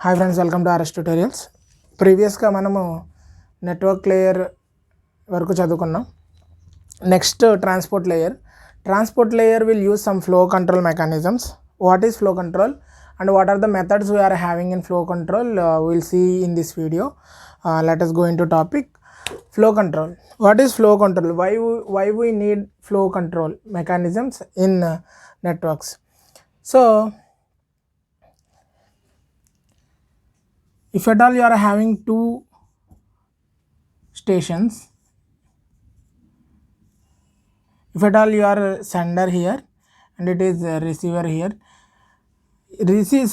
Hi friends, welcome to RS tutorials. ప్రీవియస్గా మనము network layer వరకు చదువుకున్నాం. Next transport layer will use some flow control mechanisms. What is flow control and what are the methods we are having in flow control, we'll see in this video. Let us go into topic. Flow control. What is flow control? Why we need flow control mechanisms in networks? So if at all you are having two stations, if at all you are sender here and it is receiver here,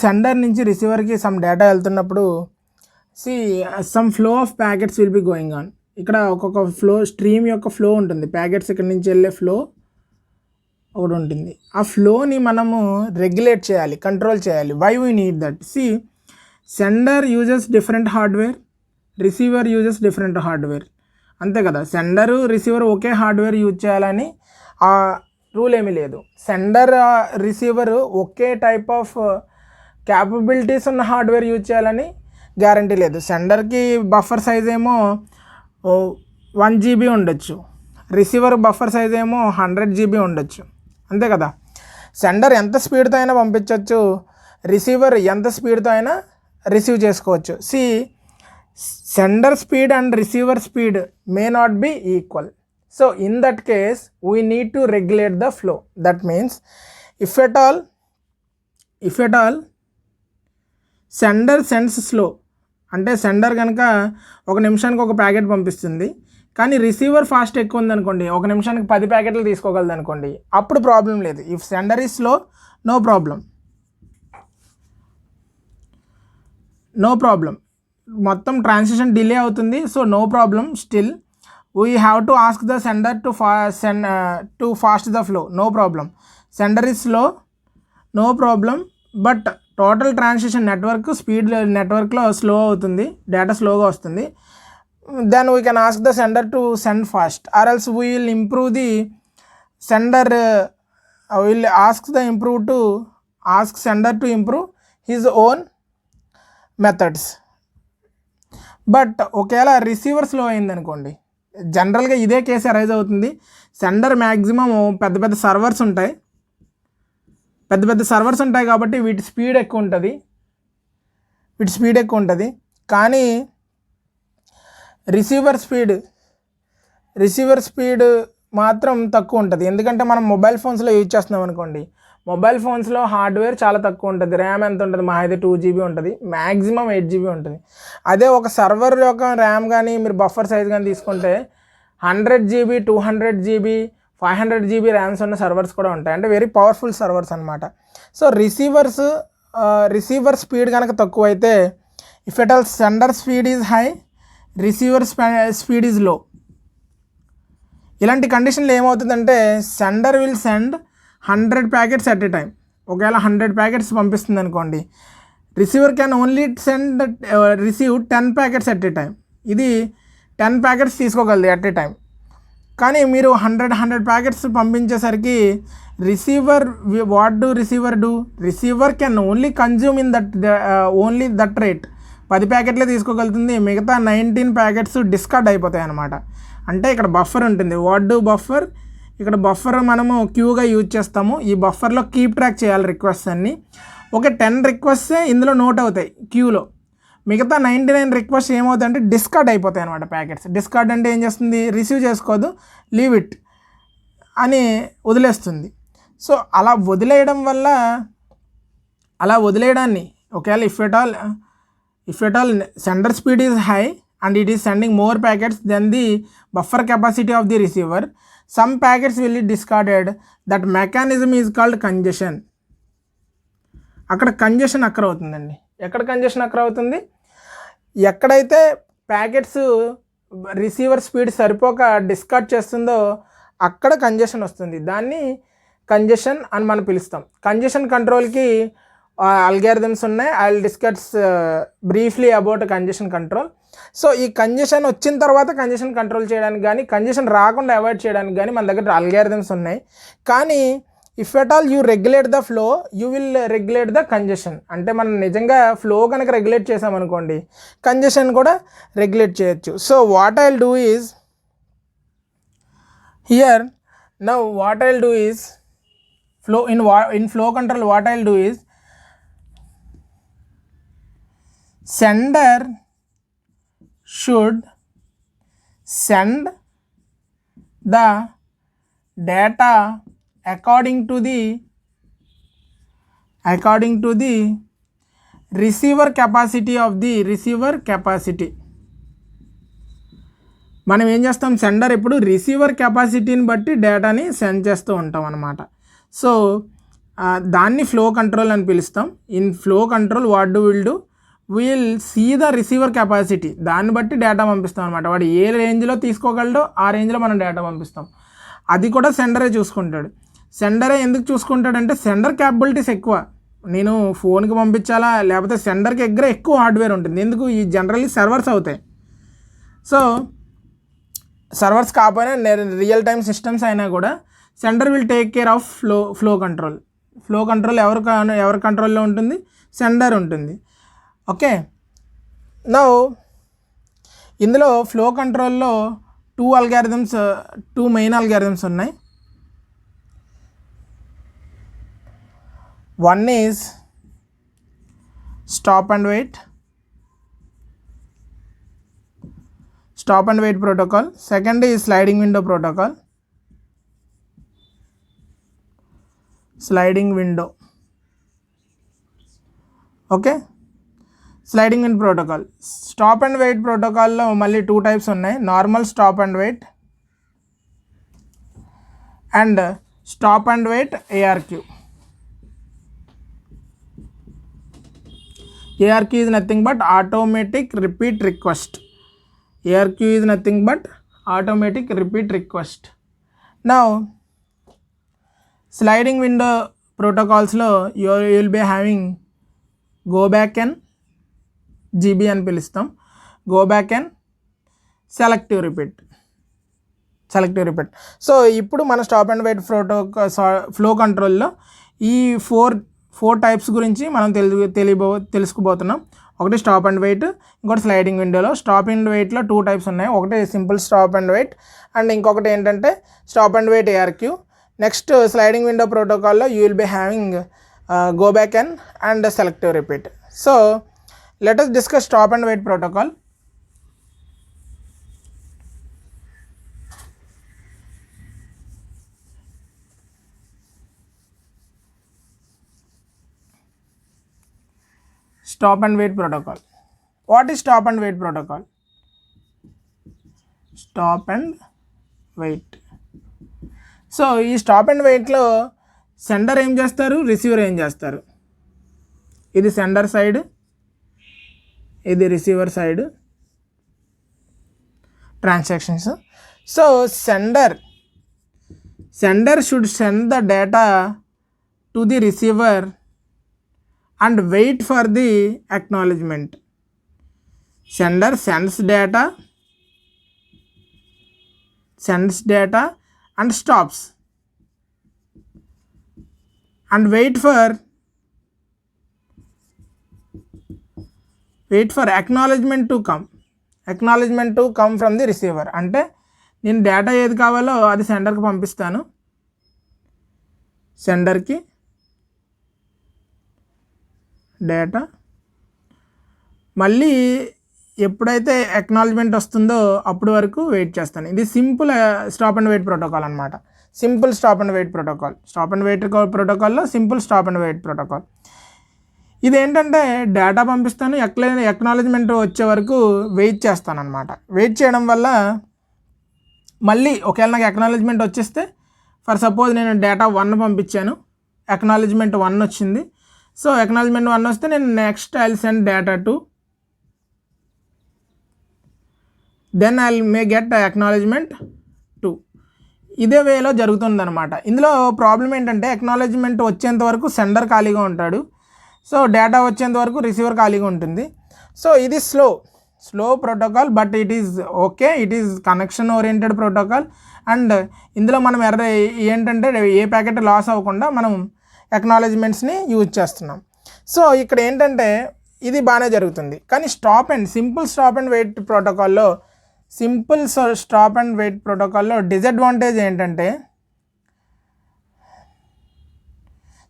sender నుంచి రిసీవర్కి some data వెళ్తున్నప్పుడు some flow of packets will be going on. ఇక్కడ ఒక్కొక్క flow stream యొక్క flow ఉంటుంది. Packets ఇక్కడ నుంచి వెళ్ళే flow ఒకటి ఉంటుంది. ఆ ఫ్లోని మనము రెగ్యులేట్ చేయాలి, కంట్రోల్ చేయాలి. Why we need that? Sender uses different hardware, receiver uses different hardware. అంతే కదా, సెండరు రిసీవర్ ఒకే హార్డ్వేర్ యూజ్ చేయాలని ఆ రూల్ ఏమీ లేదు. సెండర్ రిసీవర్ ఒకే టైప్ ఆఫ్ క్యాపబిలిటీస్ ఉన్న హార్డ్వేర్ యూజ్ చేయాలని గ్యారంటీ లేదు. సెండర్కి బఫర్ సైజ్ ఏమో 1 GB ఉండొచ్చు, రిసీవర్ బఫర్ సైజ్ ఏమో 100 GB ఉండొచ్చు. అంతే కదా, సెండర్ ఎంత స్పీడ్తో అయినా పంపించవచ్చు, రిసీవర్ ఎంత స్పీడ్తో అయినా రిసీవ్ చేసుకోవచ్చు. Sender speed and receiver speed may not be equal. So in that case we need to regulate the flow. That means if at all sender sends slow, అంటే సెండర్ కనుక ఒక నిమిషానికి ఒక ప్యాకెట్ పంపిస్తుంది, కానీ రిసీవర్ ఫాస్ట్ ఎక్కువ ఉందనుకోండి, ఒక నిమిషానికి 10 ప్యాకెట్లు తీసుకోగలదు అనుకోండి, అప్పుడు ప్రాబ్లం లేదు. If sender is slow, no problem, మొత్తం ట్రాన్సిషన్ డిలే అవుతుంది. So no problem. Still we have to ask the sender to fast the flow. No problem. Sender is slow, no problem, but total transition network speed network lo slow avutundi, data slow ga vastundi. Then we can ask the sender to send fast, or else we will improve the sender, will ask sender to improve his own methods. But ఒకవేళ receiver slow అయింది అనుకోండి, జనరల్గా ఇదే case arise అవుతుంది. Sender maximum పెద్ద servers ఉంటాయి కాబట్టి వీటి స్పీడ్ ఎక్కువ ఉంటుంది. కానీ రిసీవర్ స్పీడ్ మాత్రం తక్కువ ఉంటుంది. ఎందుకంటే మనం మొబైల్ ఫోన్స్లో యూజ్ చేస్తున్నాం అనుకోండి, మొబైల్ ఫోన్స్లో హార్డ్వేర్ చాలా తక్కువ ఉంటుంది. ర్యామ్ ఎంత ఉంటుంది? మా అయితే 2 GB ఉంటుంది, మ్యాక్సిమం 8 GB ఉంటుంది. అదే ఒక సర్వర్ యొక్క ర్యామ్ కానీ మీరు బఫర్ సైజ్ కానీ తీసుకుంటే 100 GB, 200 GB, 500 GB ర్యామ్స్ ఉన్న సర్వర్స్ కూడా ఉంటాయి. అంటే వెరీ పవర్ఫుల్ సర్వర్స్ అనమాట. సో రిసీవర్ స్పీడ్ కనుక తక్కువ అయితే, if at all sender speed is high, receiver speed is low, ఇలాంటి కండిషన్లో ఏమవుతుందంటే sender will send 100 packets at a time. ఒకవేళ 100 ప్యాకెట్స్ పంపిస్తుంది అనుకోండి, receiver can only receive 10 packets at a time. ఇది 10 ప్యాకెట్స్ తీసుకోగలదు ఎట్ ఏ టైం. కానీ మీరు 100 packets పంపించేసరికి receiver can only consume in only that rate. 10 ప్యాకెట్లే తీసుకోగలుగుతుంది, మిగతా 19 ప్యాకెట్స్ డిస్కార్డ్ అయిపోతాయి అన్నమాట. అంటే ఇక్కడ బఫర్ ఉంటుంది. బఫర్, ఇక్కడ బఫర్ మనము క్యూగా యూజ్ చేస్తాము. ఈ బఫర్లో కీప్ ట్రాక్ చేయాలి రిక్వెస్ట్ అన్ని. ఒక 10 రిక్వెస్ట్సే ఇందులో నోట్ అవుతాయి క్యూలో, మిగతా 99 రిక్వెస్ట్ ఏమవుతాయి అంటే డిస్కార్డ్ అయిపోతాయి అనమాట. ప్యాకెట్స్ డిస్కార్డ్ అంటే ఏం చేస్తుంది? రిసీవ్ చేసుకోదు, లీవ్ ఇట్ అని వదిలేస్తుంది. సో అలా వదిలేయడాన్ని ఒకవేళ if at all sender speed is high and it is sending more packets than the buffer capacity of the receiver, some packets will be discarded. That mechanism is called congestion. అక్కడ congestion అక్కర్ అవుతుందండి. ఎక్కడ congestion అక్కర్ అవుతుంది? ఎక్కడైతే packets receiver speed సరిపోక discard చేస్తుందో అక్కడ congestion వస్తుంది. దాన్ని కంజెషన్ అని మనం పిలుస్తాం. కంజెషన్ కంట్రోల్కి అల్గారిథమ్స్ ఉన్నాయి. I will discuss briefly about congestion control. So ఈ కంజెషన్ వచ్చిన తర్వాత కంజెషన్ కంట్రోల్ చేయడానికి కానీ, కంజెషన్ రాకుండా అవాయిడ్ చేయడానికి కానీ మన దగ్గర అల్గారిథమ్స్ ఉన్నాయి. కానీ if at all you regulate the flow you will regulate the congestion. అంటే మనం నిజంగా ఫ్లో కనుక రెగ్యులేట్ చేసామనుకోండి కంజెషన్ కూడా రెగ్యులేట్ చేయొచ్చు. So what I will do is here now what I will do is in flow control what I will do is sender should send the data according to the receiver capacity of the receiver capacity. మనం ఏం చేస్తాం, sender ఎప్పుడు receiver కెపాసిటీని బట్టి డేటాని send చేస్తూ ఉంటాం అన్నమాట. సో దాన్ని ఫ్లో కంట్రోల్ అని పిలుస్తాం. In flow control what do will do, will see the receiver capacity, దాన్ని బట్టి డేటా పంపిస్తాం అనమాట. వాడు ఏ రేంజ్లో తీసుకోగలడో ఆ రేంజ్లో మనం డేటా పంపిస్తాం. అది కూడా సెండరే చూసుకుంటాడు. సెండరే ఎందుకు చూసుకుంటాడంటే సెండర్ క్యాపబిలిటీస్ ఎక్కువ. నేను ఫోన్కి పంపించాలా లేకపోతే సెండర్కి దగ్గర ఎక్కువ హార్డ్వేర్ ఉంటుంది. ఎందుకు, ఈ జనరల్లీ సర్వర్స్ అవుతాయి. సో సర్వర్స్ కాకపోయినా రియల్ టైమ్ సిస్టమ్స్ అయినా కూడా sender will take care of flow control. Flow control ఎవరి కంట్రోల్లో ఉంటుంది, సెండర్ ఉంటుంది. ఓకే, నౌ ఇందులో ఫ్లో కంట్రోల్లో టూ మెయిన్ అల్గారిథమ్స్ ఉన్నాయి. One is stop and wait protocol. Second is sliding window protocol. Okay, sliding window protocol. Stop and wait protocol లో మళ్ళీ 2 types ఉన్నాయి. Normal stop and wait and stop and wait ARQ. ARQ is nothing but automatic repeat request. ARQ is nothing but automatic repeat request. Now sliding window protocols lo you will be having go back and GB అని పిలుస్తాం. go back and selective repeat. So ఇప్పుడు మన stop and wait flow కంట్రోల్లో ఈ four types గురించి మనం తెలుసుకోబోతున్నాం. ఒకటి స్టాప్ అండ్ వెయిట్, ఇంకోటి స్లైడింగ్ విండోలో. స్టాప్ అండ్ వెయిట్లో 2 types ఉన్నాయి. ఒకటి simple stop and wait and ఇంకొకటి ఏంటంటే stop and wait ARQ. Next sliding window ప్రోటోకాల్లో you will be having go back and selective repeat. So let us discuss stop and wait protocol. Stop and wait protocol. What is stop and wait protocol? Stop and wait. So ఈ stop and వెయిట్లో sender ఏం చేస్తారు, receiver ఏం చేస్తారు. ఇది sender side, ఇది receiver side transactions. So sender should send the data to the receiver and wait for the acknowledgement. Sender sends data and stops and wait for acknowledgement to come from the receiver. అంటే నేను data ఏది కావాలో అది సెండర్కి పంపిస్తాను. సెండర్కి data మళ్ళీ ఎప్పుడైతే acknowledgement వస్తుందో అప్పటి వరకు వెయిట్ చేస్తాను. ఇది simple stop and wait protocol అనమాట. సింపుల్ స్టాప్ అండ్ వెయిట్ ప్రోటోకాల్లో simple stop and wait protocol. ఇదేంటంటే డేటా పంపిస్తాను, అక్నాలజ్మెంట్ వచ్చే వరకు వెయిట్ చేస్తాను అనమాట. వెయిట్ చేయడం వల్ల మళ్ళీ ఒకవేళ నాకు అక్నాలజ్మెంట్ వచ్చేస్తే, ఫర్ సపోజ్ నేను డేటా 1 పంపించాను, అక్నాలజ్మెంట్ 1 వచ్చింది. సో అక్నాలజ్మెంట్ 1 వస్తే నేను next I will send data 2, then I may get acknowledgement 2. ఇదే వేలో జరుగుతుందన్నమాట. ఇందులో ప్రాబ్లం ఏంటంటే అక్నాలజ్మెంట్ వచ్చేంత వరకు సెండర్ ఖాళీగా ఉంటాడు. సో డేటా వచ్చేంత వరకు రిసీవర్ ఖాళీగా ఉంటుంది. సో ఇది slow. Slow protocol, but it is okay, it is connection oriented protocol. And ఇందులో మనం ఏంటంటే ఏ ప్యాకెట్ లాస్ అవ్వకుండా మనం అక్నాలెడ్జ్మెంట్స్ని యూజ్ చేస్తున్నాం. సో ఇక్కడ ఏంటంటే ఇది బాగానే జరుగుతుంది. కానీ సింపుల్ స్టాప్ అండ్ వెయిట్ ప్రోటోకాల్లో డిసడ్వాంటేజ్ ఏంటంటే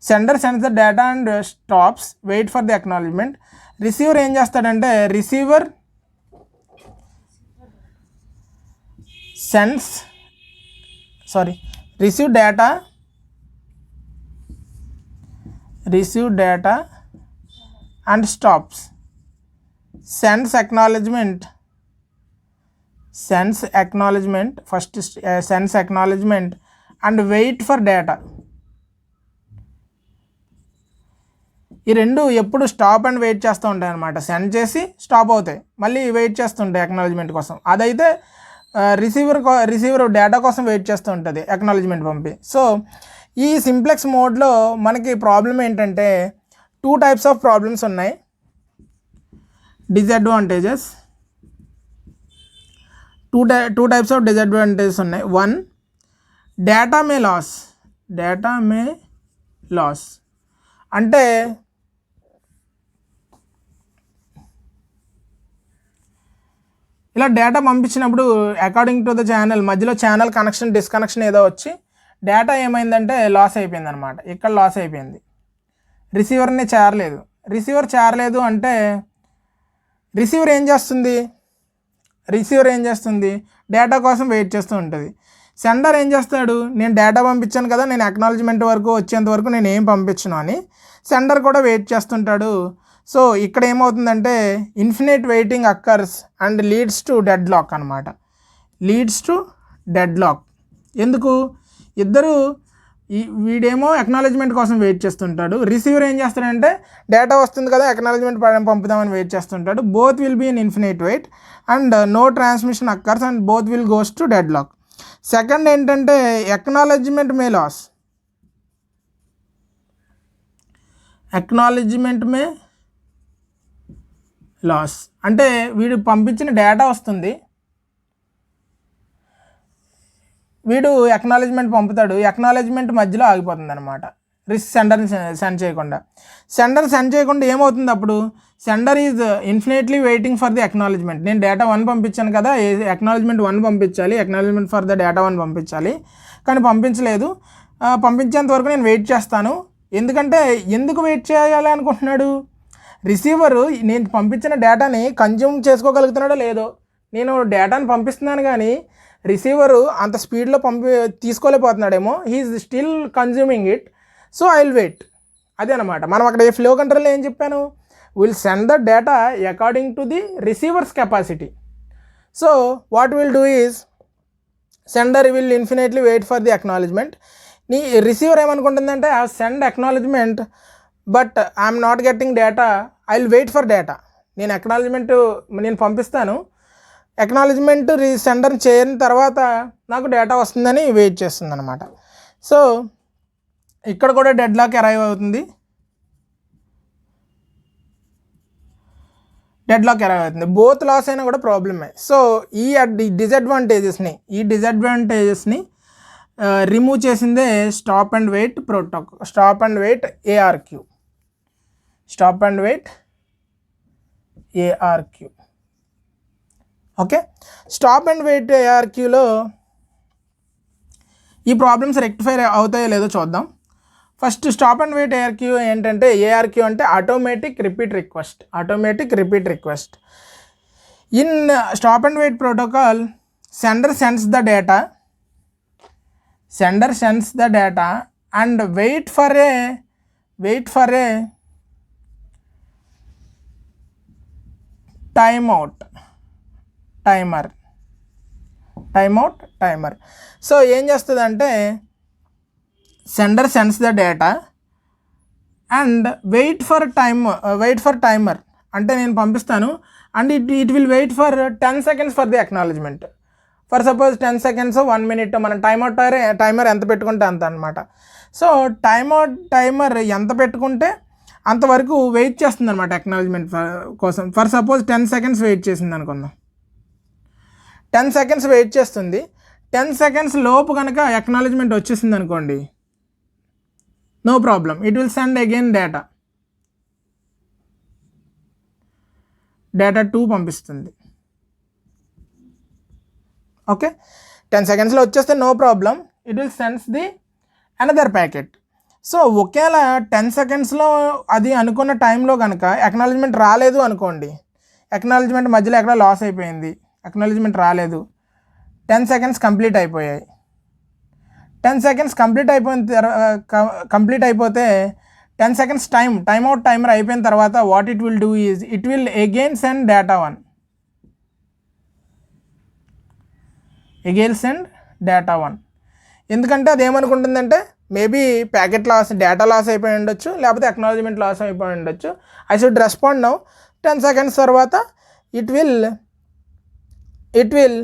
sender sends the data and stops, wait for the acknowledgement. Receiver ఏం చేస్తాడంటే receiver receive data and stops, sends acknowledgement, first sends acknowledgement and wait for data. ఈ రెండు ఎప్పుడు స్టాప్ అండ్ వెయిట్ చేస్తూ ఉంటాయి అన్నమాట. సెండ్ చేసి స్టాప్ అవుతాయి, మళ్ళీ వెయిట్ చేస్తుంటాయి అక్నాలెడ్జ్మెంట్ కోసం. అదైతే రిసీవర్ డేటా కోసం వెయిట్ చేస్తూ ఉంటుంది అక్నాలెడ్జ్మెంట్ పంపి. సో ఈ సింప్లెక్స్ మోడ్లో మనకి ప్రాబ్లం ఏంటంటే 2 types ఆఫ్ ప్రాబ్లమ్స్ ఉన్నాయి. డిసడ్వాంటేజెస్, 2 types ఆఫ్ డిసడ్వాంటేజెస్ ఉన్నాయి. 1, డేటా మే లాస్ అంటే ఇలా డేటా పంపించినప్పుడు అకార్డింగ్ టు ద ఛానల్ మధ్యలో ఛానల్ డిస్కనెక్షన్ ఏదో వచ్చి డేటా ఏమైందంటే లాస్ అయిపోయింది అనమాట. ఇక్కడ లాస్ అయిపోయింది, రిసీవర్ని చేరలేదు అంటే రిసీవర్ ఏం చేస్తుంది డేటా కోసం వెయిట్ చేస్తూ ఉంటుంది. సెండర్ ఏం చేస్తాడు, నేను డేటా పంపించాను కదా, నేను అక్నాలెడ్జ్మెంట్ వరకు వచ్చేంత వరకు నేను ఏం పంపించను అని సెండర్ కూడా వెయిట్ చేస్తుంటాడు. సో ఇక్కడ ఏమవుతుందంటే infinite waiting occurs and leads to dead lock. ఎందుకు, ఇద్దరు వీడేమో అక్నాలెడ్జ్మెంట్ కోసం వెయిట్ చేస్తుంటాడు, రిసీవర్ ఏం చేస్తాడంటే డేటా వస్తుంది కదా అక్నాలెడ్జ్మెంట్ పంపుదామని వెయిట్ చేస్తుంటాడు. Both will be in infinite wait and no transmission occurs and both will goes to dead lock. Second ఏంటంటే అక్నాలెడ్జ్మెంట్ మే లాస్ అంటే వీడు పంపించిన డేటా వస్తుంది, వీడు అక్నాలెడ్జ్మెంట్ పంపుతాడు, అక్నాలెడ్జ్మెంట్ మధ్యలో ఆగిపోతుంది అనమాట. సెండర్ని సెండ్ చేయకుండా ఏమవుతుంది అప్పుడు, sender is infinitely waiting for the acknowledgement. నేను డేటా 1 పంపించాను కదా, అక్నాలెడ్జ్మెంట్ 1 పంపించాలి, అక్నాలెడ్జ్మెంట్ ఫర్ ద డేటా 1 పంపించాలి, కానీ పంపించలేదు. పంపించేంత వరకు నేను వెయిట్ చేస్తాను. ఎందుకు వెయిట్ చేయాలి అనుకుంటున్నాడు, రిసీవరు నేను పంపించిన డేటాని కన్జ్యూమ్ చేసుకోగలుగుతున్నాడో లేదో. నేను డేటాని పంపిస్తున్నాను కానీ రిసీవరు అంత స్పీడ్లో తీసుకోలేకపోతున్నాడేమో, he is still consuming it, so I will wait. అదే అనమాట. మనం అక్కడ ఫ్లో కంట్రోల్లో ఏం చెప్పాను, will send the data according to the receiver's capacity. So what will do is sender will infinitely wait for the acknowledgement. నీ రిసీవర్ ఏమనుకుంటుందంటే I send acknowledgement but I'm not getting data, I will wait for data. నేను పంపిస్తాను, acknowledgement sender చేయని తర్వాత నాకు data వస్తుందని wait చేస్తుంది అనమాట. సో ఇక్కడ కూడా డెడ్ లాక్ అరైవ్ అవుతుంది. బోత్ లాస్ అయినా కూడా ప్రాబ్లమే. సో ఈ డిసడ్వాంటేజెస్ని రిమూవ్ చేసిందే stop and wait ARQ. Okay, stop and wait ARQలో ఈ ప్రాబ్లమ్స్ రెక్టిఫై అవుతాయో లేదో చూద్దాం. First stop and wait ARQ ఏంటంటే, ARQ అంటే automatic repeat request. In stop and wait protocol sender sends the data and wait for a timer. So ఏం చేస్తుందంటే sender sends the data and wait for timer అంటే నేను పంపిస్తాను and it will wait for 10 seconds for the acknowledgement. For suppose 10 seconds 1 minute మనం timer ఎంత పెట్టుకుంటే అంత అనమాట. సో టైమర్ ఎంత పెట్టుకుంటే అంతవరకు వెయిట్ చేస్తుంది అనమాట అక్నాలజ్మెంట్ కోసం. ఫర్ సపోజ్ 10 seconds వెయిట్ చేసింది అనుకుందాం. 10 seconds వెయిట్ చేస్తుంది. 10 seconds లోపు కనుక అక్నాలజ్మెంట్ వచ్చేసింది అనుకోండి, no problem, it will send again data 2 పంపిస్తుంది. ఓకే, 10 secondsలో వచ్చేస్తే no problem, it will sends the another packet. So ఒకవేళ 10 secondsలో అది అనుకున్న టైంలో కనుక అక్నాలజ్మెంట్ రాలేదు అనుకోండి, అక్నాలజ్మెంట్ మధ్యలో ఎక్కడ లాస్ అయిపోయింది, అక్నాలజ్మెంట్ రాలేదు, 10 seconds కంప్లీట్ అయిపోయాయి. 10 seconds కంప్లీట్ అయిపోతే 10 seconds టైమ్ అవుట్ టైమర్ అయిపోయిన తర్వాత what it will do is it will again send data 1. ఎందుకంటే అది ఏమనుకుంటుందంటే maybe packet loss, data loss అయిపోయి ఉండొచ్చు, లేకపోతే అక్నాలజ్మెంట్ లాస్ అయిపోయి ఉండొచ్చు. I should respond now. 10 seconds తర్వాత it will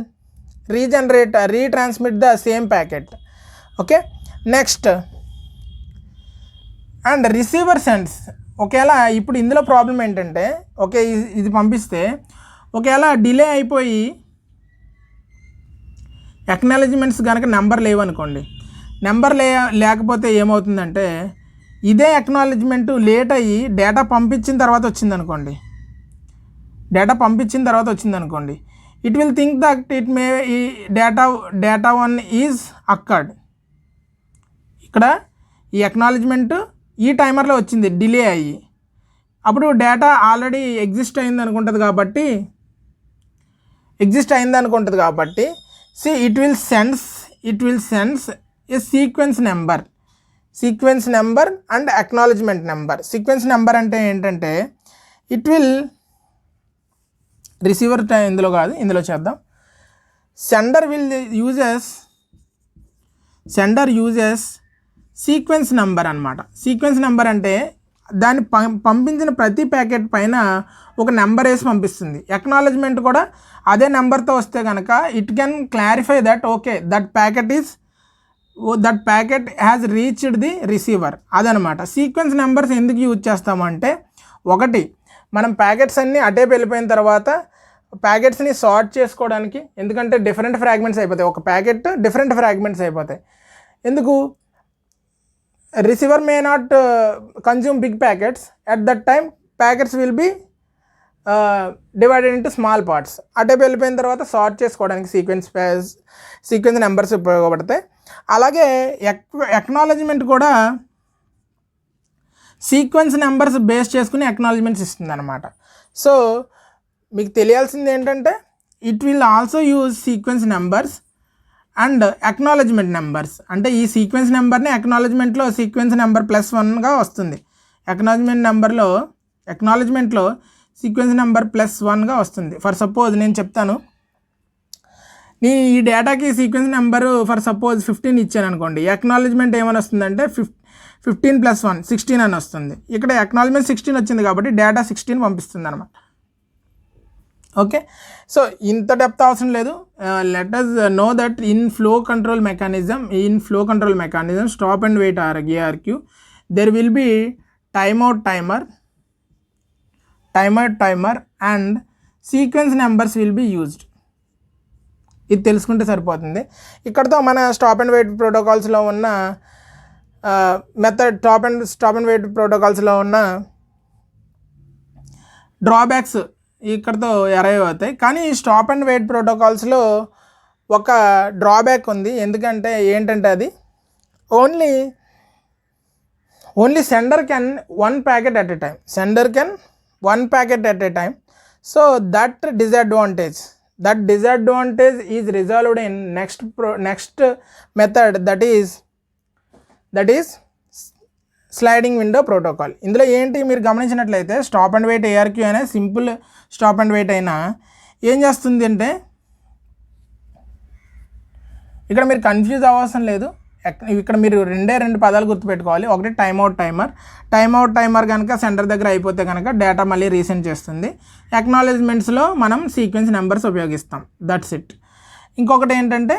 retransmit the same packet. Okay, next and receiver sends. ఒకవేళ ఇప్పుడు ఇందులో ప్రాబ్లం ఏంటంటే, ఓకే ఇది పంపిస్తే ఒకవేళ డిలే అయిపోయి అక్నాలజ్మెంట్స్ కనుక నెంబర్ లేవనుకోండి, నెంబర్ లేకపోతే ఏమవుతుందంటే ఇదే అక్నాలజ్మెంట్ లేట్ అయ్యి డేటా పంపించిన తర్వాత వచ్చిందనుకోండి, it will think that it may ఈ డేటా 1 ఈజ్ అక్కర్డ్. ఇక్కడ ఈ అక్నాలజ్మెంట్ ఈ టైమర్లో వచ్చింది డిలే అయ్యి, అప్పుడు డేటా ఆల్రెడీ ఎగ్జిస్ట్ అయింది అనుకుంటుంది కాబట్టి see it will sense a sequence number and acknowledgement number. Sequence number అంటే ఏంటంటే it will receiver ఇందులో కాదు, ఇందులో చేద్దాం. sender uses సీక్వెన్స్ నెంబర్ అనమాట. సీక్వెన్స్ నెంబర్ అంటే దాన్ని పంపించిన ప్రతి ప్యాకెట్ పైన ఒక నెంబర్ వేసి పంపిస్తుంది. అక్నాలజ్మెంట్ కూడా అదే నెంబర్తో వస్తే కనుక it can clarify that okay that packet has reached the receiver. అదనమాట. సీక్వెన్స్ నెంబర్స్ ఎందుకు యూజ్ చేస్తామంటే, ఒకటి మనం ప్యాకెట్స్ అన్నీ అటేపు వెళ్ళిపోయిన తర్వాత ప్యాకెట్స్ని సార్ట్ చేసుకోవడానికి, ఎందుకంటే డిఫరెంట్ ఫ్రాగ్మెంట్స్ అయిపోతాయి, ఒక ప్యాకెట్ డిఫరెంట్ ఫ్రాగ్మెంట్స్ అయిపోతాయి. ఎందుకు? receiver may not consume big packets. At that time packets will be divided into small parts. అటేపు వెళ్ళిపోయిన తర్వాత సార్ట్ చేసుకోవడానికి సీక్వెన్స్ నెంబర్స్ ఉపయోగపడతాయి. అలాగే అక్నాలజ్మెంట్ కూడా సీక్వెన్స్ నెంబర్స్ బేస్ చేసుకుని అక్నాలజ్మెంట్స్ ఇస్తుంది అనమాట. సో మీకు తెలియాల్సింది ఏంటంటే it will also use sequence numbers and acknowledgement numbers. అంటే ఈ సీక్వెన్స్ నెంబర్ని అక్నాలజ్మెంట్లో సీక్వెన్స్ నెంబర్ +1గా వస్తుంది. అక్నాలజ్మెంట్లో సీక్వెన్స్ నెంబర్ +1గా వస్తుంది. ఫర్ సపోజ్ నేను చెప్తాను, ఈ డేటాకి సీక్వెన్స్ నెంబరు ఫర్ సపోజ్ 15 ఇచ్చాను అనుకోండి, అక్నాలజ్మెంట్ ఏమని వస్తుందంటే 15 + 1 16 అని వస్తుంది. ఇక్కడ అక్నాలజ్మెంట్ 16 వచ్చింది కాబట్టి డేటా 16 పంపిస్తుంది అనమాట. ఓకే, సో ఇంత డెప్త్ అవసరం లేదు. Let us know that in flow control mechanism stop and wait ARQ, there will be timeout timer and sequence numbers will be used. ఇది తెలుసుకుంటే సరిపోతుంది. ఇక్కడతో మన స్టాప్ అండ్ వెయిట్ ప్రోటోకాల్స్లో ఉన్న మెథడ్ స్టాప్ అండ్ వెయిట్ ప్రోటోకాల్స్లో ఉన్న drawbacks ఇక్కడతో arrive అవుతాయి. కానీ స్టాప్ అండ్ వెయిట్ ప్రోటోకాల్స్లో ఒక డ్రాబ్యాక్ ఉంది. ఎందుకంటే ఏంటంటే అది only sender can 1 packet at a time. So that disadvantage is resolved in next method that is sliding window protocol. ఇందులో ఏంటి మీరు గమనించినట్లయితే స్టాప్ అండ్ వెయిట్ ARQ అనే సింపుల్ స్టాప్ అండ్ వెయిట్ అయినా ఏం చేస్తుంది అంటే, ఇక్కడ మీరు కన్ఫ్యూజ్ అవ్వాల్సిన లేదు. ఇక్కడ మీరు 2 పదాలు గుర్తుపెట్టుకోవాలి. ఒకటి టైమ్అవుట్ టైమర్ కనుక సెంటర్ దగ్గర అయిపోతే కనుక డేటా మళ్ళీ రీసెండ్ చేస్తుంది. అక్నాలజ్మెంట్స్లో మనం సీక్వెన్స్ నెంబర్స్ ఉపయోగిస్తాం. That's it. ఇంకొకటి ఏంటంటే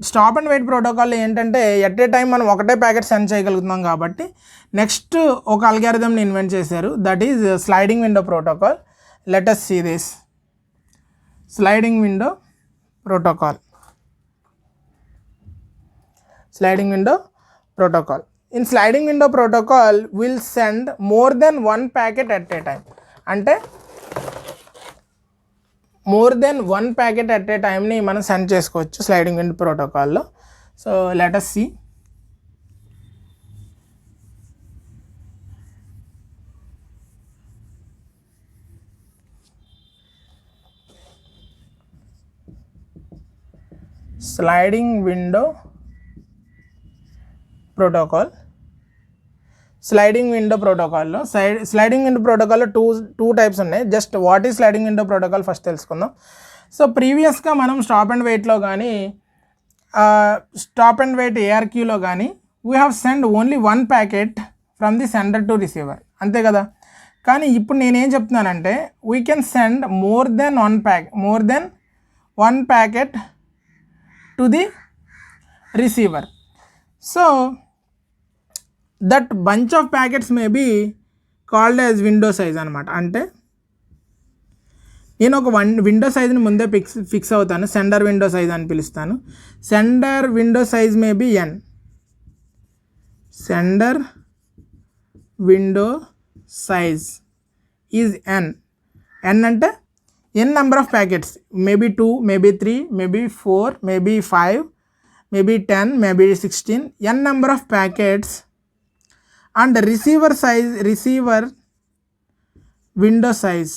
స్టాప్ అండ్ వెయిట్ ప్రోటోకాల్ ఏంటంటే ఎట్ ఏ టైం మనం ఒకటే ప్యాకెట్ సెండ్ చేయగలుగుతున్నాం కాబట్టి నెక్స్ట్ ఒక అల్గారిథంని ఇన్వెంట్ చేశారు, that is sliding window protocol. Let us see this sliding window protocol. Sliding window protocol. In sliding window protocol will send more than one packet at a time. అంటే more than one packet at a టైంని మనం send చేసుకోవచ్చు sliding window ప్రోటోకాల్లో. So let us see. Sliding window protocol. Sliding window ప్రోటోకాల్లో sliding window ప్రోటోకాల్లో two types ఉన్నాయి. Just what is sliding window protocol first తెలుసుకుందాం. So ప్రీవియస్గా మనం స్టాప్ అండ్ వెయిట్లో కానీ స్టాప్ అండ్ వెయిట్ ARQలో కానీ we have send only one packet from the sender to receiver, అంతే కదా. కానీ ఇప్పుడు నేనేం చెప్తున్నానంటే we can send more than one packet to the receiver. So that bunch of packets may be called as window size అనమాట. అంటే నేను ఒక విండో సైజ్ని ముందే ఫిక్స్ అవుతాను, సెండర్ విండో సైజ్ అని పిలుస్తాను. Sender window size may be n. Sender window size is n. n అంటే n number of packets, maybe 2, maybe 3, maybe 4, maybe 5, maybe 10, maybe 16, n number of packets. And receiver window size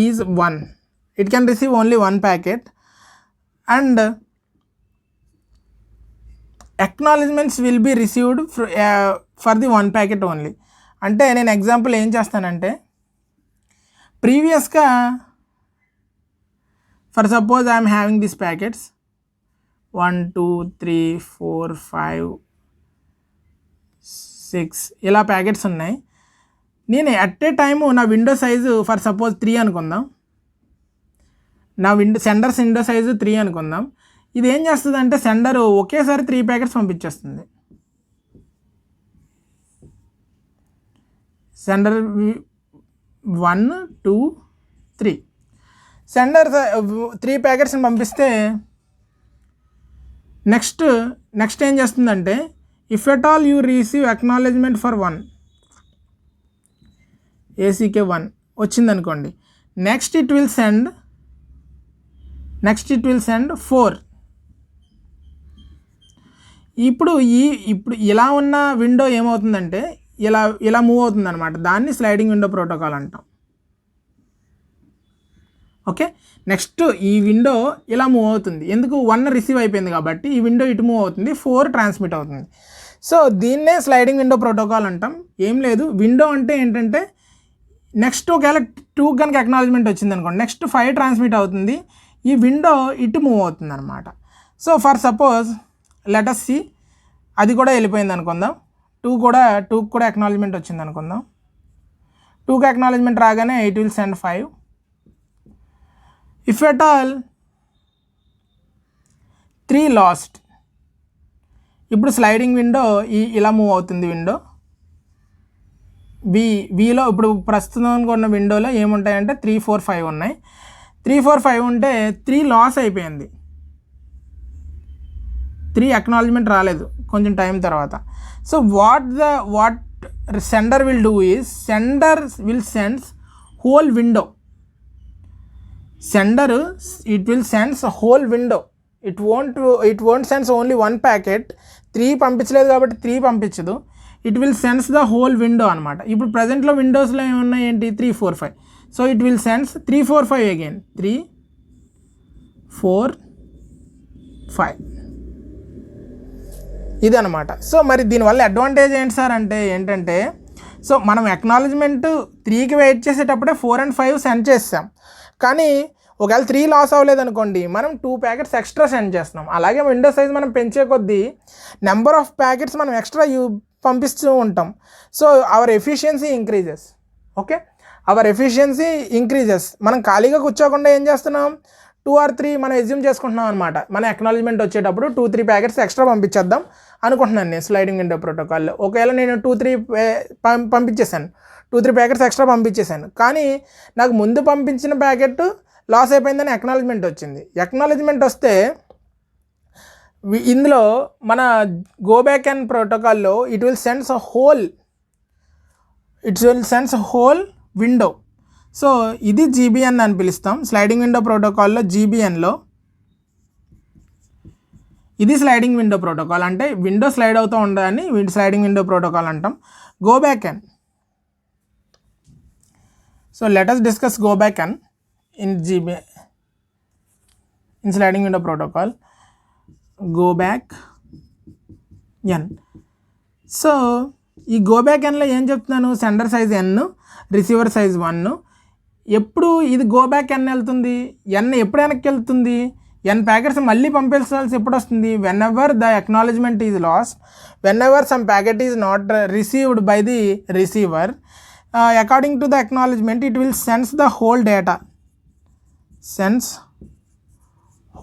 is 1. It can receive only one packet and acknowledgements will be received for the one packet only. అంటే నేను example ఏం చేస్తానంటే ప్రీవియస్గా for suppose I'm having this packets 1 2 3 4 5 6 ఇలా packets ఉన్నాయి. నేను at a time నా window size for suppose 3 అనుకుందాం, నా సెండర్స్ విండో సైజు 3 అనుకుందాం. ఇది ఏం చేస్తుంది అంటే సెండర్ ఒకేసారి 3 ప్యాకెట్స్ పంపించేస్తుంది. సెండర్ 1 2 3 సెండర్ 3 ప్యాకెట్స్ని పంపిస్తే నెక్స్ట్ ఏం చేస్తుందంటే if at all you receive acknowledgement for 1 ACK 1 వచ్చిందనుకోండి, నెక్స్ట్ ఇట్ విల్ సెండ్ 4. ఇప్పుడు ఇలా ఉన్న విండో ఏమవుతుందంటే ఇలా మూవ్ అవుతుంది అనమాట. దాన్ని స్లైడింగ్ విండో ప్రోటోకాల్ అంటాం. ఓకే, నెక్స్ట్ ఈ విండో ఇలా మూవ్ అవుతుంది, ఎందుకు 1 రిసీవ్ అయిపోయింది కాబట్టి ఈ విండో ఇటు మూవ్ అవుతుంది, 4 ట్రాన్స్మిట్ అవుతుంది. సో దీన్నే స్లైడింగ్ విండో ప్రోటోకాల్ అంటాం. ఏం లేదు, విండో అంటే ఏంటంటే నెక్స్ట్ ఒకవేళ 2 కనుక అక్నాలెడ్జ్మెంట్ వచ్చింది అనుకోండి, నెక్స్ట్ 5 ట్రాన్స్మిట్ అవుతుంది, ఈ విండో ఇటు మూవ్ అవుతుంది అనమాట. So for suppose let us see, అది కూడా వెళ్ళిపోయింది అనుకుందాం, 2 కూడా అక్నాలెడ్జ్మెంట్ వచ్చింది అనుకుందాం. 2కి అక్నాలెడ్జ్మెంట్ రాగానే it will send 5. If at all 3 last, ఇప్పుడు స్లైడింగ్ విండో ఇలా మూవ్ అవుతుంది. విండో వీలో ఇప్పుడు ప్రస్తుతం ఉన్న విండోలో ఏముంటాయంటే 3 4 5 ఉన్నాయి. 3 4 5 ఉంటే 3 లాస్ అయిపోయింది, 3 అక్నాలెడ్జ్మెంట్ రాలేదు కొంచెం టైం తర్వాత. So what sender will do is sender will sends whole window. it will sends a whole window. It won't sends only one packet. 3 పంపించలేదు కాబట్టి 3 పంపించదు, it will sends the whole window అనమాట. ఇప్పుడు ప్రజెంట్లో విండోస్లో ఏమున్నాయి ఏంటి 3 4 5. So it will sends 3 4 5 again 3 4 5 ఇది అనమాట. సో మరి దీనివల్ల అడ్వాంటేజ్ ఏంటి సార్ అంటే ఏంటంటే, సో మనం అక్నాలెడ్జ్మెంట్ 3కి వెయిట్ చేసేటప్పుడే 4 and 5 సెండ్ చేస్తాం. కానీ ఒకవేళ 3 లాస్ అవ్వలేదు అనుకోండి, మనం 2 ప్యాకెట్స్ ఎక్స్ట్రా సెండ్ చేస్తున్నాం. అలాగే విండో సైజ్ మనం పెంచే కొద్దీ నెంబర్ ఆఫ్ ప్యాకెట్స్ మనం ఎక్స్ట్రా పంపిస్తూ ఉంటాం. So our efficiency increases. Okay, our efficiency increases. మనం ఖాళీగా కూర్చోకుండా ఏం చేస్తున్నాం, 2 or 3 మనం ఎజ్యూమ్ చేసుకుంటున్నాం అనమాట. మన అక్నాలజ్మెంట్ వచ్చేటప్పుడు 2-3 ప్యాకెట్స్ ఎక్స్ట్రా పంపించేద్దాం అనుకుంటున్నాను నేను స్లైడింగ్ విండో ప్రోటోకాల్లో. ఒకవేళ నేను 2-3 పంపించేశాను, 2-3 ప్యాకెట్స్ ఎక్స్ట్రా పంపించేశాను, కానీ నాకు ముందు పంపించిన ప్యాకెట్ లాస్ అయిపోయిందని అక్నాలజ్మెంట్ వచ్చింది. అక్నాలజ్మెంట్ వస్తే ఇందులో మన గో బ్యాక్ అండ్ ప్రోటోకాల్లో it will sends whole window. So ఇది జీబీఎన్ అని పిలుస్తాం స్లైడింగ్ విండో ప్రోటోకాల్లో. జీబీఎన్లో ఇది స్లైడింగ్ విండో ప్రోటోకాల్, అంటే విండో స్లైడ్ అవుతూ ఉండదని స్లైడింగ్ విండో ప్రోటోకాల్ అంటాం. Go back and, so let us discuss go back and in sliding window protocol. Go back N. So ఈ గో బ్యాక్ ఎన్లో ఏం చెప్తున్నాను, సెండర్ సైజ్ ఎన్, రిసీవర్ సైజ్ 1. ఎప్పుడు ఇది గో బ్యాక్ ఎన్ వెళ్తుంది, ఎన్ ఎప్పుడు వెనక్కి వెళ్తుంది, ఎన్ ప్యాకెట్స్ మళ్ళీ పంపించాల్సి ఎప్పుడు వస్తుంది, when ever the acknowledgement is lost, when ever some packet is not received by the receiver, according to the acknowledgement it will sends the whole data, sense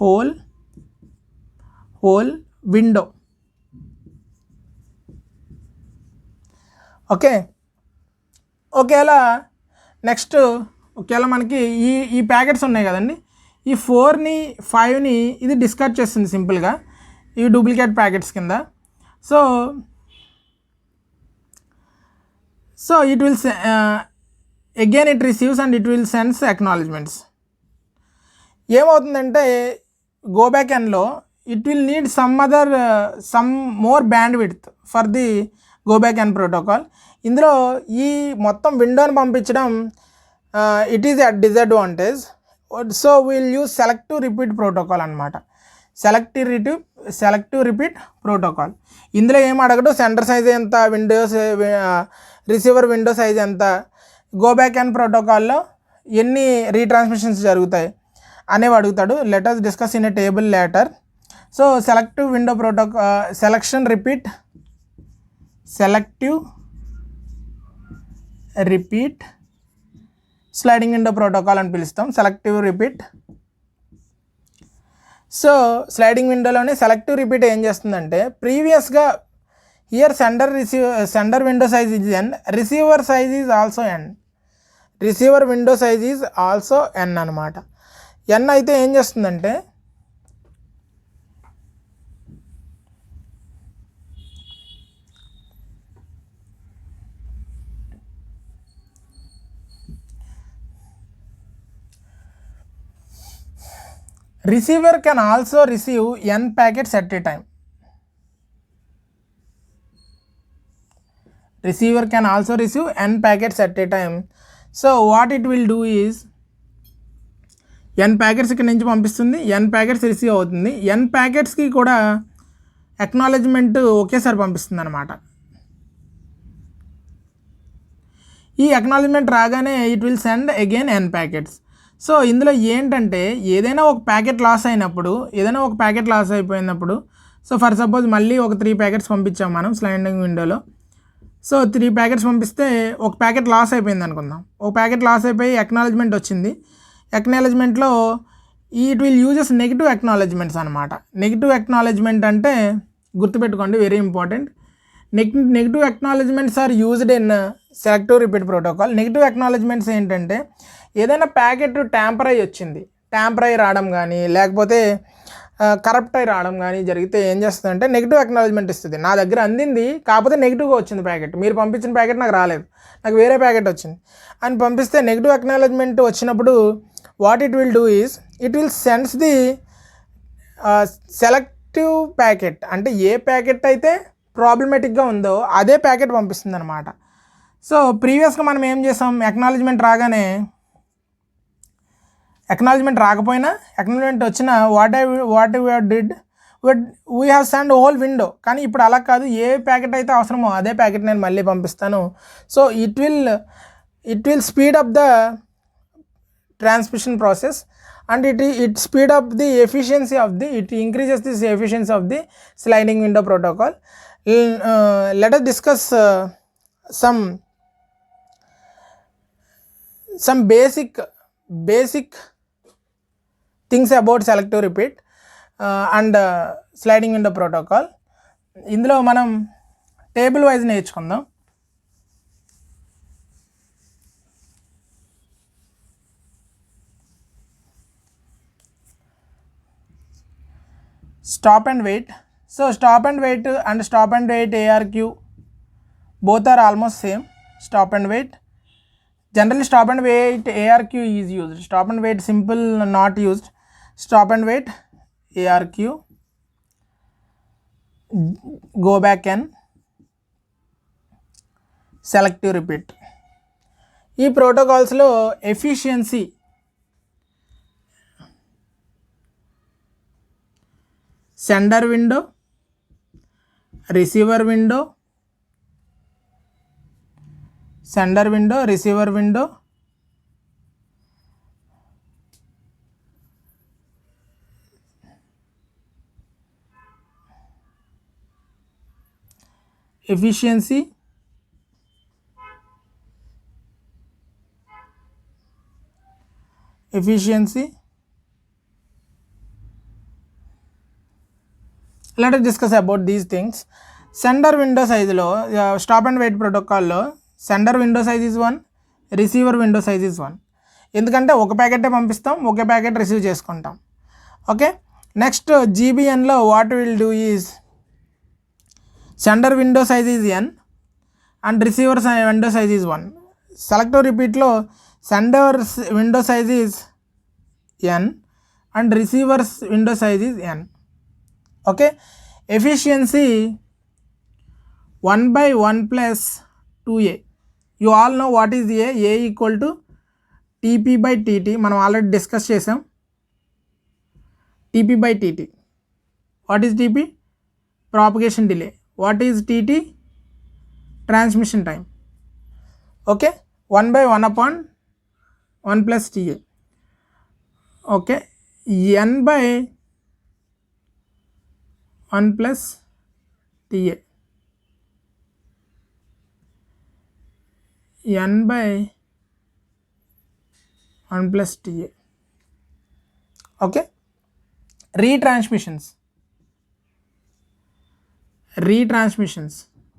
whole window. Okay, ఒకవేళ next ఒకవేళ మనకి ఈ packets ఉన్నాయి కదండి, ఈ 4ని 5ని ఇది discard చేస్తుంది సింపుల్గా, ఇవి డూప్లికేట్ ప్యాకెట్స్ కింద. So it will again it receives and it will sends acknowledgements. ఏమవుతుందంటే గో బ్యాక్ ఎన్లో it will need some more bandwidth for the go back N protocol. ఇందులో ఈ మొత్తం విండోని పంపించడం it is at disadvantage. So will use selective repeat protocol అనమాట. Selective repeat protocol. ఇందులో ఏం అడగడు, సెంటర్ సైజ్ ఎంత, రిసీవర్ విండో సైజ్ ఎంత, గో బ్యాక్ అండ్ ప్రోటోకాల్లో ఎన్ని రీట్రాన్స్మిషన్స్ జరుగుతాయి అనేవి అడుగుతాడు. Let us discuss in a table later. So selective window protocol, selective repeat sliding window protocol అని పిలుస్తాం. Selective repeat. సో స్లైడింగ్ విండోలోనే సెలెక్టివ్ రిపీట్ ఏం చేస్తుందంటే, ప్రీవియస్గా here sender window size is N, receiver size is also N, receiver window size is also N అనమాట. N అయితే ఏం చేస్తుందంటే receiver can also receive n packets at a time. Receiver can also receive n packets at a time. So what it will do is n packets ఇక్కడ నుంచి పంపిస్తుంది, n packets receive అవుతుంది, n ప్యాకెట్స్కి కూడా acknowledgement ఒకేసారి పంపిస్తుంది అనమాట. ఈ acknowledgement రాగానే it will send again n packets. So ఇందులో ఏంటంటే ఏదైనా ఒక ప్యాకెట్ లాస్ అయిపోయినప్పుడు, సో ఫర్ సపోజ్ మళ్ళీ ఒక 3 ప్యాకెట్స్ పంపించాం మనం స్లైడింగ్ విండోలో. సో 3 ప్యాకెట్స్ పంపిస్తే ఒక ప్యాకెట్ లాస్ అయిపోయింది అనుకుందాం. ఒక ప్యాకెట్ లాస్ అయిపోయి అక్నాలజ్మెంట్ వచ్చింది. అక్నాలజ్మెంట్లో it will uses negative acknowledgements అనమాట. నెగిటివ్ అక్నాలజ్మెంట్ అంటే గుర్తుపెట్టుకోండి, very important. Negative acknowledgements are used in selective repeat protocol. Negative acknowledgements ఏంటంటే ఏదైనా ప్యాకెట్ ట్యాంపర్ అయ్యి రావడం కానీ లేకపోతే కరప్ట్ అయ్యి రావడం కానీ జరిగితే ఏం చేస్తుందంటే నెగిటివ్ అక్నాలజ్మెంట్ ఇస్తుంది. నా దగ్గర అందింది కాకపోతే నెగిటివ్గా వచ్చింది ప్యాకెట్, మీరు పంపించిన ప్యాకెట్ నాకు రాలేదు, నాకు వేరే ప్యాకెట్ వచ్చింది అని పంపిస్తే నెగిటివ్ అక్నాలజ్మెంట్ వచ్చినప్పుడు what it will do is it will sends the selective packet. అంటే ఏ ప్యాకెట్ అయితే ప్రాబ్లమేటిక్గా ఉందో అదే ప్యాకెట్ పంపిస్తుంది అనమాట. సో ప్రీవియస్గా మనం ఏం చేసాం, అక్నాలజ్మెంట్ రాకపోయినా అక్నాలజ్మెంట్ వచ్చినా what we have send whole window. కానీ ఇప్పుడు అలా కాదు, ఏ ప్యాకెట్ అయితే అవసరమో అదే ప్యాకెట్ నేను మళ్ళీ పంపిస్తాను. So it will speed up the transmission process and it speed up the efficiency of the, it increases the efficiency of the sliding window protocol. Let us discuss some basic things about selective repeat and sliding window protocol. ఇందులో మనం table wise నేర్చుకుందాం. Stop and wait. So stop and wait and stop and wait ARQ both are almost same. Stop and wait, generally stop and wait ARQ is used. Stop and wait simple not used. Stop and wait ARQ, go back and selective repeat. ఈ ప్రోటోకాల్స్లో efficiency sender window, receiver window, sender window, receiver window, efficiency, let us discuss about these things. Sender window సైజులో stop and wait ప్రోటోకాల్లో sender window size is 1, receiver window size is 1. ఎందుకంటే ఒక ప్యాకెటే పంపిస్తాం, ఒకే packet receive చేసుకుంటాం. Okay, next జీబీఎన్లో what will do is sender window size is n and receiver window size is 1. Selective రిపీట్లో sender window size is n and receivers window size is n. Okay, efficiency 1/1 plus 2a. You all know what is a equal to TP/TT. మనం already discuss చేసాం. TP/TT. What is TP? Propagation delay. What is TT? Transmission time. Okay, 1/1/1 plus TA. Okay, n/1 plus TA. n/1 plus TA. Okay, retransmissions.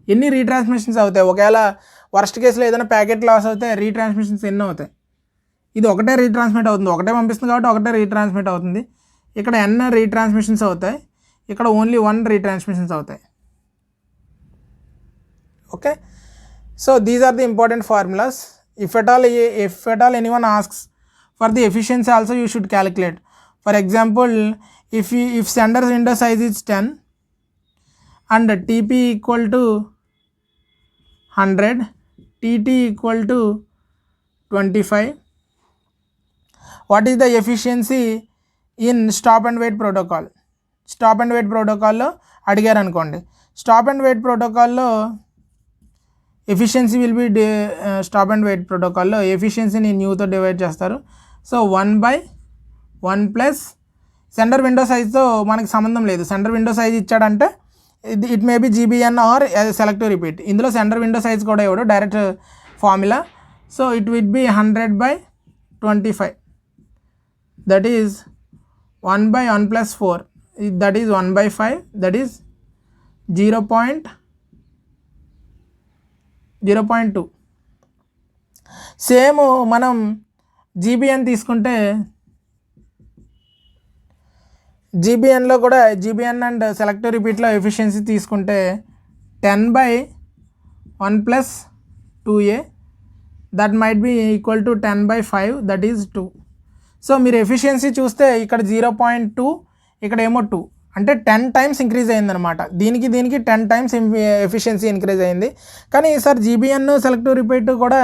ఎన్ని retransmissions అవుతాయి? ఒకవేళ worst కేసులో ఏదైనా packet loss అవుతే రీట్రాన్స్మిషన్స్ ఎన్ని అవుతాయి? ఇది ఒకటే రీట్రాన్స్మిట్ అవుతుంది, ఒకటే పంపిస్తుంది కాబట్టి ఒకటే రీట్రాన్స్మిట్ అవుతుంది. ఇక్కడ n రీట్రాన్స్మిషన్స్ అవుతాయి, ఇక్కడ ఓన్లీ 1 రీట్రాన్స్మిషన్స్ అవుతాయి. Okay, so these are the important formulas. If at all anyone asks for the efficiency also you should calculate. For example, if sender window size is 10 and TP equal to 100, TT equal to 25, what is the efficiency in stop and wait protocol? Stop and wait ప్రోటోకాల్లో అడిగారు అనుకోండి. Stop and wait ప్రోటోకాల్లో efficiency will be stop and wait ప్రోటోకాల్లో ఎఫిషియన్సీని న్యూతో divide చేస్తారు. So 1/1 plus sender window సైజ్తో మనకి సంబంధం లేదు. సెండర్ విండో సైజ్ ఇచ్చాడంటే it may be GBN or selective repeat. ఇందులో సెండర్ విండో సైజ్ కూడా ఇవ్వడు, direct formula. So it will be 100/25, that is 1/1 plus 4, that is 1/5, that is 0.2. Same మనం GBN తీసుకుంటే జీబీఎన్లో కూడా జీబీఎన్ అండ్ సెలెక్టివ్ రిపీట్లో ఎఫిషియన్సీ తీసుకుంటే 10/1 plus 2a, that might be equal to 10/5, that is 2. So మీరు efficiency చూస్తే ఇక్కడ 0.2, ఇక్కడ ఏమో 2, అంటే 10 times ఇంక్రీజ్ అయిందనమాట. దీనికి 10 times ఎఫిషియన్సీ ఇంక్రీజ్ అయింది. కానీ సార్ జీబీఎన్ సెలెక్టివ్ రిపీట్ కూడా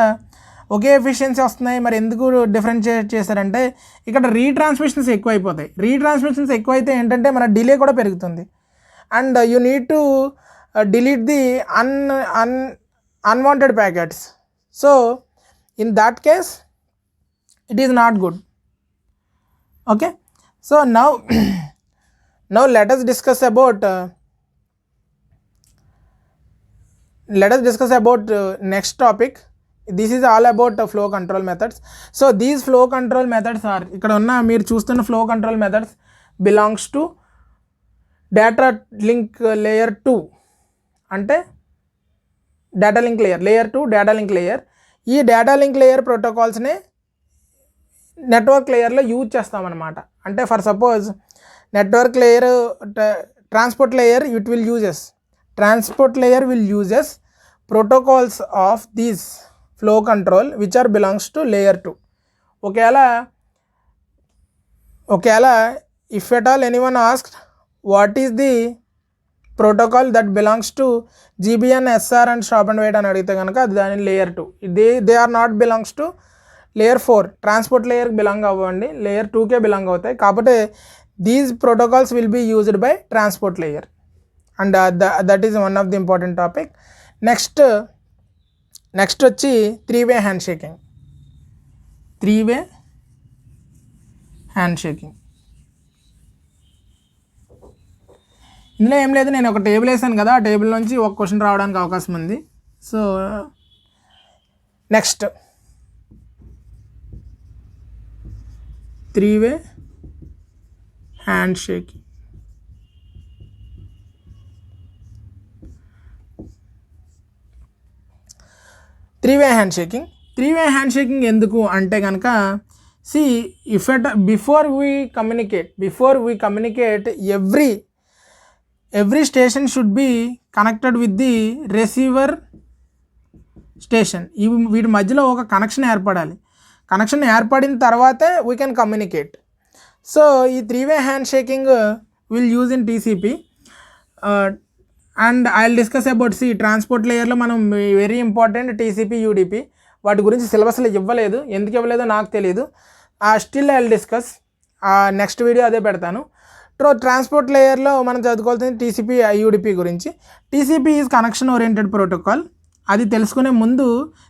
ఒకే ఎఫిషియన్సీ వస్తున్నాయి, మరి ఎందుకు డిఫరెన్షియేట్ చేశారంటే ఇక్కడ రీట్రాన్స్మిషన్స్ ఎక్కువ అయిపోతాయి. రీట్రాన్స్మిషన్స్ ఎక్కువ అయితే ఏంటంటే మన డిలే కూడా పెరుగుతుంది. And you need to delete the unwanted packets. So in that case it is not good. Okay, so now let us discuss about next topic, this is all about flow control methods. So these flow control methods are, ఇక్కడ ఉన్న మీరు చూస్తున్న flow control methods belongs to data link layer 2, అంటే data link layer 2 data link layer. ఈ data link layer ప్రోటోకాల్స్నే network లేయర్లో use చేస్తామన్నమాట. అంటే for suppose network layer, transport layer transport layer will uses protocols of these flow control which are belongs to layer 2. ఒకవేళ if at all anyone asked what is the protocol that belongs to GBN, SR and stop and wait అని అడిగితే కనుక అది దాని layer 2. They are not belongs to layer 4. Transport లేయర్కి belong అవ్వండి, layer 2కే belong అవుతాయి. కాబట్టి these protocols will be used by transport layer, and that is one of the important topic. Next వచ్చి 3-way hand shaking. 3-way hand shaking ఇందులో ఏం లేదు, నేను ఒక టేబుల్ వేసాను కదా, ఆ టేబుల్ నుంచి ఒక క్వశ్చన్ రావడానికి అవకాశం ఉంది. So next 3-way hand shaking. Three way handshaking ఎందుకు అంటే కనుక, see if at before we communicate every station should be connected with the receiver station. వీటి మధ్యలో ఒక కనెక్షన్ ఏర్పడాలి. కనెక్షన్ ఏర్పడిన తర్వాతే వీ కెన్ కమ్యూనికేట్. సో ఈ 3-way hand shaking will use in TCP. And I will discuss about transport లేయర్లో మనం very important TCP, UDP వాటి గురించి సిలబస్లో ఇవ్వలేదు, ఎందుకు ఇవ్వలేదో నాకు తెలియదు. Still I will discuss, next video అదే పెడతాను. ట్రాన్స్పోర్ట్ లేయర్లో మనం చదువుకోవాల్సింది TCP, UDP గురించి. TCP is connection oriented protocol. అది తెలుసుకునే ముందు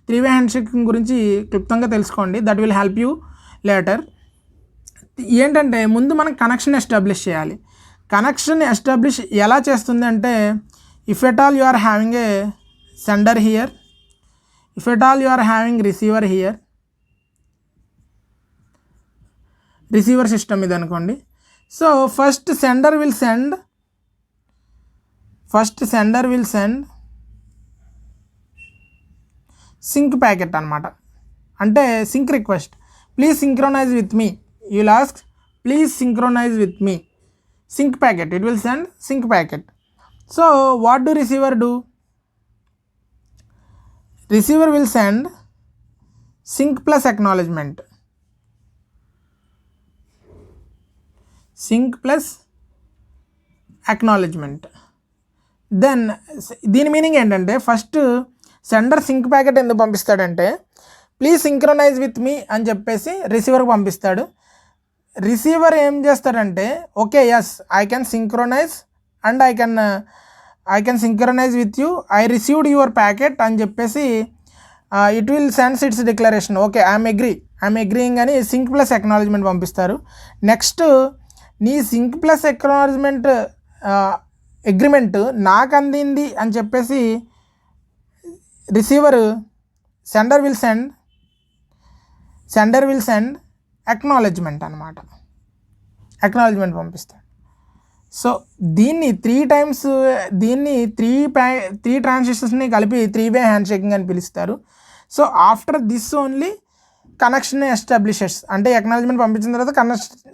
3-way హ్యాండ్ షేకింగ్ గురించి క్లుప్తంగా తెలుసుకోండి, that will help you later. ఏంటంటే ముందు మనం కనెక్షన్ ఎస్టాబ్లిష్ చేయాలి. కనెక్షన్ ఎస్టాబ్లిష్ ఎలా చేస్తుంది అంటే, if at all you are having a sender here, if at all you are having receiver here, receiver system ఇది అనుకోండి. So first sender will send sync packet అనమాట. అంటే sync request, please synchronize with me. You will ask please synchronize with me. Sync packet, it will send sync packet. So what do receiver do? Receiver will send sync plus acknowledgement. Then దీని meaning ఏంటంటే, first sender sync packet ఎందుకు పంపిస్తాడంటే, please synchronize with me అని చెప్పేసి రిసీవర్కి పంపిస్తాడు. Receiver ఏం చేస్తాడంటే, okay yes I can synchronize and I can synchronize with you, I received your packet అని చెప్పేసి it will sends its declaration, okay I'm agreeing అని సింక్ ప్లస్ ఎక్నాలజ్మెంట్ పంపిస్తారు. నెక్స్ట్ నీ సింక్ ప్లస్ ఎక్నాలజ్మెంట్ అగ్రిమెంట్ నాకు అందింది అని చెప్పేసి receiver sender will send acknowledgement అనమాట, అక్నాలెడ్జ్మెంట్ పంపిస్తాడు. సో దీన్ని 3 times దీన్ని త్రీ ట్రాన్సాక్షన్స్ని కలిపి 3-way హ్యాండ్ షేకింగ్ అని పిలుస్తారు. So after this only connection establishes, అంటే అక్నాలెడ్జ్మెంట్ పంపించిన తర్వాత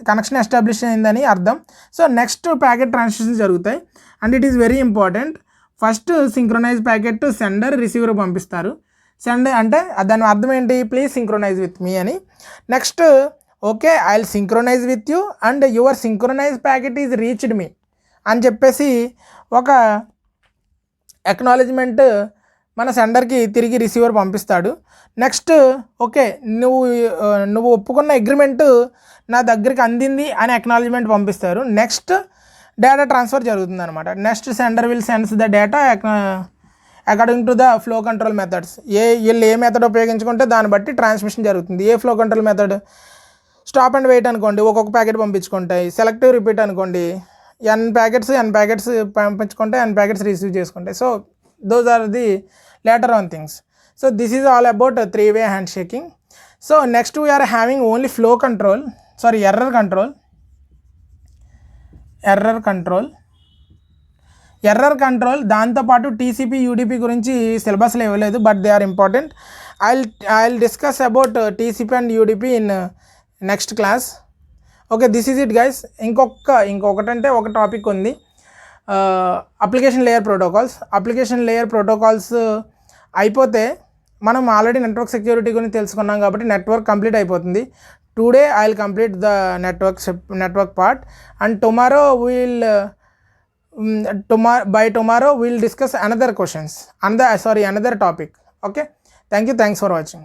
కనెక్షన్ ఎస్టాబ్లిష్ అయిందని అర్థం. సో నెక్స్ట్ ప్యాకెట్ ట్రాన్సాక్షన్స్ జరుగుతాయి, and it is very important. First synchronize packet sender receiver పంపిస్తారు. సెండ్ అంటే దాని అర్థం ఏంటి, ప్లీజ్ సింక్రొనైజ్ విత్ మీ అని. Next okay I will synchronize with you and your synchronize packet is reached me అని చెప్పేసి ఒక అక్నాలెడ్జ్మెంట్ మన సెండర్కి తిరిగి రిసీవర్ పంపిస్తాడు. నెక్స్ట్ ఓకే నువ్వు ఒప్పుకున్న అగ్రిమెంట్ నా దగ్గరికి అందింది అని అక్నాలెడ్జ్మెంట్ పంపిస్తారు. నెక్స్ట్ డేటా ట్రాన్స్ఫర్ జరుగుతుంది అనమాట. Next sender will sends the data according to the flow control methods. వీళ్ళు ఏ మెథడ్ ఉపయోగించుకుంటే దాన్ని బట్టి ట్రాన్స్మిషన్ జరుగుతుంది. ఏ flow control method, stop and wait అనుకోండి, ఒక్కొక్క ప్యాకెట్ పంపించుకుంటాయి. సెలెక్టివ్ రిపీట్ అనుకోండి, n ప్యాకెట్స్ పంపించుకుంటే n ప్యాకెట్స్ రిసీవ్ చేసుకుంటాయి. So those are the later on things. So this is all about three-way handshaking. So next we are having only flow control, sorry, error control. దాంతో పాటు TCP UDP గురించి సిలబస్లో ఇవ్వలేదు, but they are important. I'll discuss about TCP and UDP in next class. Okay, this is it guys. ఇంకొకటంటే ఒక topic ఉంది, application layer protocols అయిపోతే మనం ఆల్రెడీ నెట్వర్క్ సెక్యూరిటీ గురించి తెలుసుకున్నాం కాబట్టి నెట్వర్క్ కంప్లీట్ అయిపోతుంది. Today I will complete the network part, and tomorrow by tomorrow we'll discuss another topic. Okay, thanks for watching.